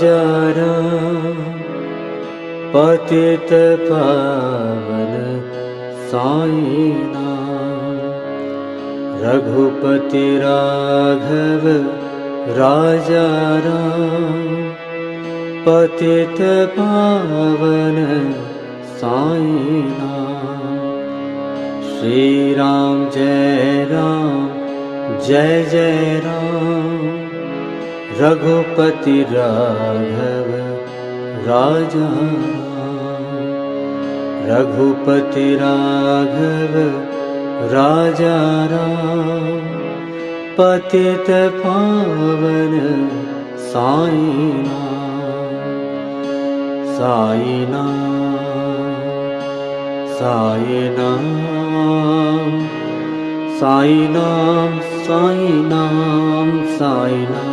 राजाराम पतित पावन साईनाथ। रघुपति राघव राजाराम पतित पावन साईनाथ। श्री राम जय जय राम। रघुपति राघव राजाराम। रघुपति राघव राजाराम पतित पावन साईनाथ। साईनाथ साईनाथ साईनाथ साईनाथ साईनाथ।